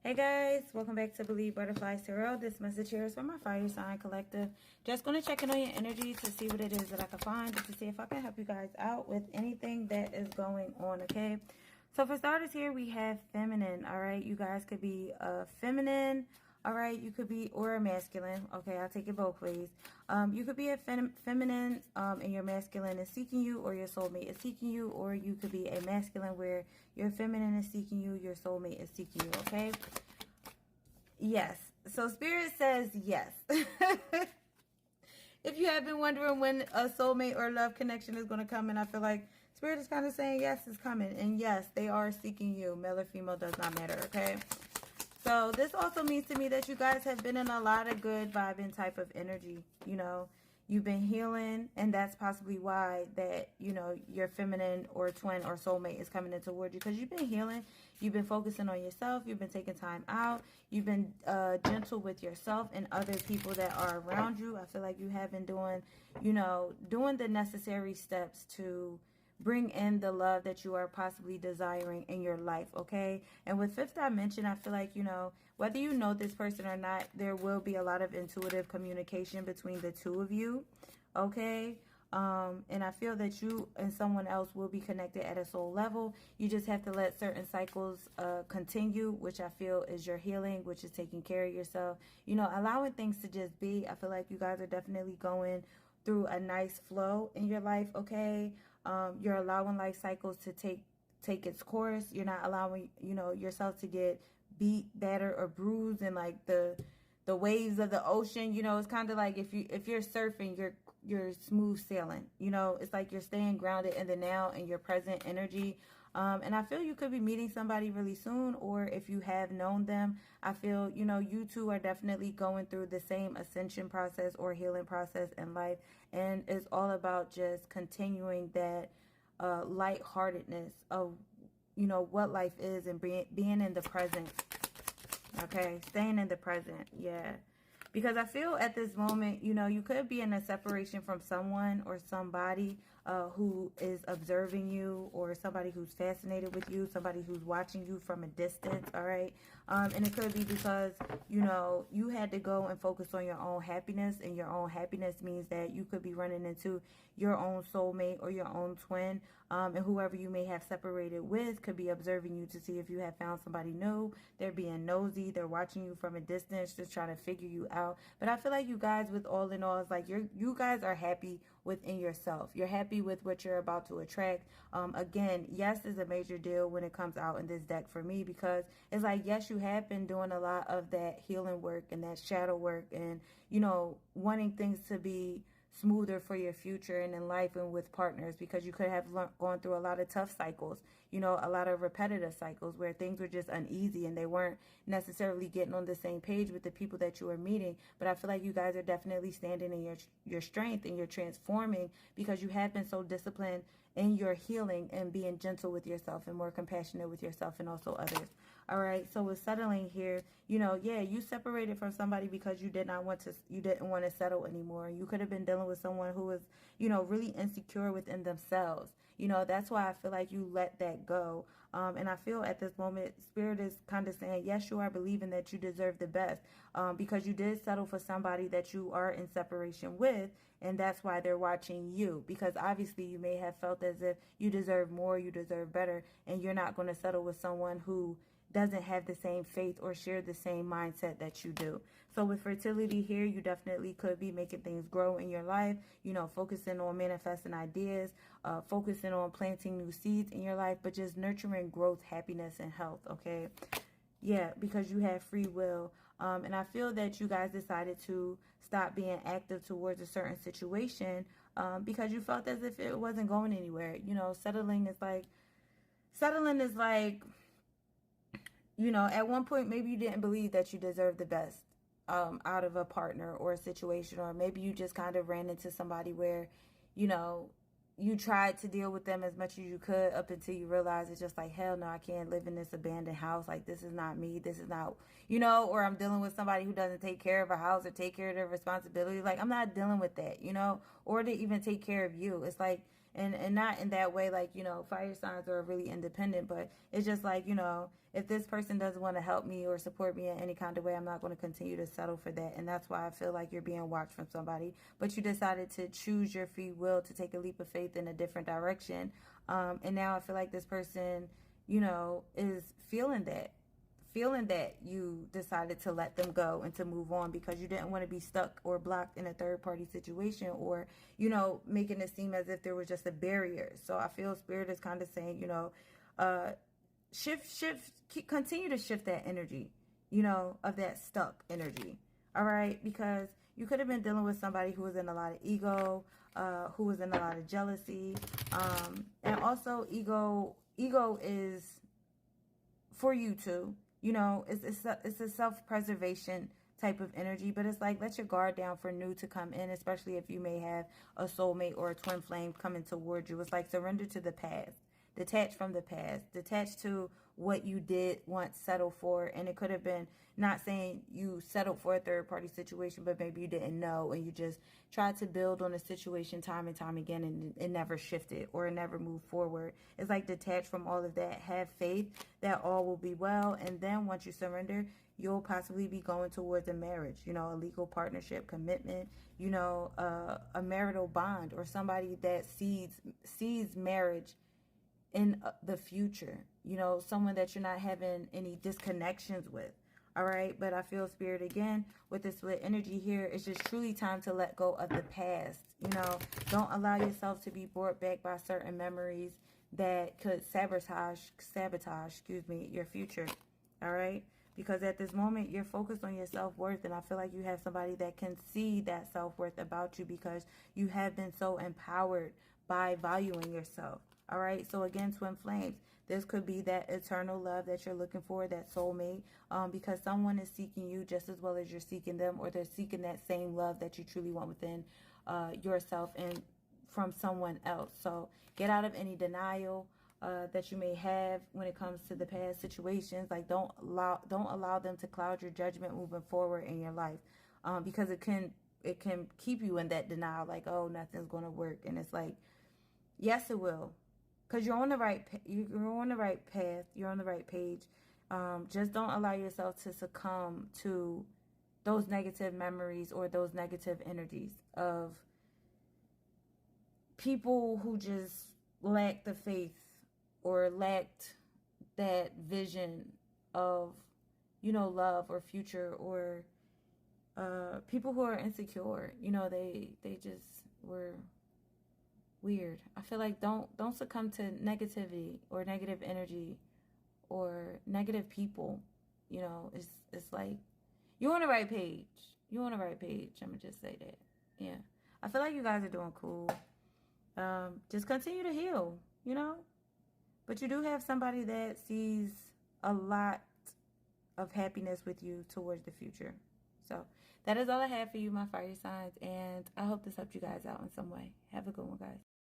Hey guys, welcome back to Believe Butterflies Tarot. This message here is from my fire sign collective. Just going to check in on your energy to see what it is that I can find, to see if I can help you guys out with anything that is going on, okay? So for starters here, we have feminine, all right? You guys could be feminine, all right? You could be, or a masculine, okay? I'll take it both ways. You could be a feminine and your masculine is seeking you, or your soulmate is seeking you, or you could be a masculine where your feminine is seeking you, your soulmate is seeking you, okay? Yes. So Spirit says yes. If you have been wondering when a soulmate or love connection is going to come, and I feel like Spirit is kind of saying yes, it's coming. And yes, they are seeking you. Male or female does not matter, okay? So this also means to me that you guys have been in a lot of good vibing type of energy. You know, you've been healing, and that's possibly why that, you know, your feminine or twin or soulmate is coming in toward you, because you've been healing. You've been focusing on yourself. You've been taking time out. You've been gentle with yourself and other people that are around you. I feel like you have been doing, you know, doing the necessary steps to bring in the love that you are possibly desiring in your life, okay? And with fifth dimension, I feel like, you know, whether you know this person or not, there will be a lot of intuitive communication between the two of you, okay? And I feel that you and someone else will be connected at a soul level. You just have to let certain cycles continue, which I feel is your healing, which is taking care of yourself. You know, allowing things to just be. I feel like you guys are definitely going through a nice flow in your life, okay? You're allowing life cycles to take its course. You're not allowing, you know, yourself to get beat, battered, or bruised in like the waves of the ocean. You know, it's kind of like if you're surfing, you're smooth sailing. You know, it's like you're staying grounded in the now and your present energy. And I feel you could be meeting somebody really soon, or if you have known them, I feel, you know, you two are definitely going through the same ascension process or healing process in life. And it's all about just continuing that lightheartedness of, you know, what life is, and being in the present. Okay, staying in the present, yeah. Because I feel at this moment, you know, you could be in a separation from someone or somebody who is observing you, or somebody who's fascinated with you, somebody who's watching you from a distance, all right? And it could be because, you know, you had to go and focus on your own happiness, and your own happiness means that you could be running into your own soulmate or your own twin, and whoever you may have separated with could be observing you to see if you have found somebody new. They're being nosy. They're watching you from a distance, just trying to figure you out. But I feel like you guys, with all in all, it's like you guys are happy within yourself. You're happy with what you're about to attract. Again, yes is a major deal when it comes out in this deck for me, because it's like, yes, you have been doing a lot of that healing work and that shadow work, and, you know, wanting things to be smoother for your future and in life and with partners, because you could have gone through a lot of tough cycles, you know, a lot of repetitive cycles where things were just uneasy and they weren't necessarily getting on the same page with the people that you were meeting. But I feel like you guys are definitely standing in your strength, and you're transforming, because you have been so disciplined in your healing and being gentle with yourself and more compassionate with yourself and also others. All right, so with settling here, you know, yeah, you separated from somebody because you didn't want to settle anymore. You could have been dealing with someone who was, you know, really insecure within themselves. You know, that's why I feel like you let that go. And I feel at this moment, Spirit is kind of saying, yes, you are believing that you deserve the best, because you did settle for somebody that you are in separation with. And that's why they're watching you, because obviously you may have felt as if you deserve more, you deserve better, and you're not going to settle with someone who doesn't have the same faith or share the same mindset that you do. So with fertility here, you definitely could be making things grow in your life, you know, focusing on manifesting ideas, focusing on planting new seeds in your life, but just nurturing growth, happiness, and health, okay? Yeah, because you have free will. And I feel that you guys decided to stop being active towards a certain situation because you felt as if it wasn't going anywhere. You know, settling is like, you know, at one point, maybe you didn't believe that you deserved the best out of a partner or a situation, or maybe you just kind of ran into somebody where, you know, you tried to deal with them as much as you could up until you realize it's just like, hell no, I can't live in this abandoned house. Like, this is not me. This is not, you know, or I'm dealing with somebody who doesn't take care of a house or take care of their responsibilities. Like, I'm not dealing with that, you know, or to even take care of you. It's like, And not in that way, like, you know, fire signs are really independent, but it's just like, you know, if this person doesn't want to help me or support me in any kind of way, I'm not going to continue to settle for that. And that's why I feel like you're being watched from somebody, but you decided to choose your free will to take a leap of faith in a different direction. And now I feel like this person, you know, is feeling that you decided to let them go and to move on because you didn't want to be stuck or blocked in a third party situation, or, you know, making it seem as if there was just a barrier. So I feel Spirit is kind of saying, you know, continue to shift that energy, you know, of that stuck energy. All right. Because you could have been dealing with somebody who was in a lot of ego, who was in a lot of jealousy. And also ego is for you too. You know, it's a self-preservation type of energy, but it's like, let your guard down for new to come in, especially if you may have a soulmate or a twin flame coming towards you. It's like surrender to the past, detach from the past, detach to what you did once settle for. And it could have been, not saying you settled for a third party situation, but maybe you didn't know and you just tried to build on a situation time and time again, and it never shifted or it never moved forward. It's like detach from all of that, have faith that all will be well. And then once you surrender, you'll possibly be going towards a marriage, you know, a legal partnership, commitment, you know, a marital bond, or somebody that sees marriage in the future, you know, someone that you're not having any disconnections with. All right. But I feel Spirit again with this split energy here. It's just truly time to let go of the past. You know, don't allow yourself to be brought back by certain memories that could sabotage, your future. All right. Because at this moment, you're focused on your self-worth. And I feel like you have somebody that can see that self-worth about you because you have been so empowered by valuing yourself. All right. So again, twin flames, this could be that eternal love that you're looking for, that soulmate, because someone is seeking you just as well as you're seeking them, or they're seeking that same love that you truly want within yourself and from someone else. So get out of any denial that you may have when it comes to the past situations. Like, don't allow them to cloud your judgment moving forward in your life, because it can keep you in that denial, like, oh, nothing's going to work. And it's like, yes, it will. Because you're on the right path, you're on the right page. Just don't allow yourself to succumb to those negative memories or those negative energies of people who just lack the faith or lacked that vision of, you know, love or future, or people who are insecure. You know, they just were weird. I feel like don't succumb to negativity or negative energy or negative people. You know, it's like you're on the right page. You're on the right page. I'm gonna just say that. Yeah, I feel like you guys are doing cool. Just continue to heal. You know, but you do have somebody that sees a lot of happiness with you towards the future. So that is all I have for you, my fire signs, and I hope this helped you guys out in some way. Have a good one, guys.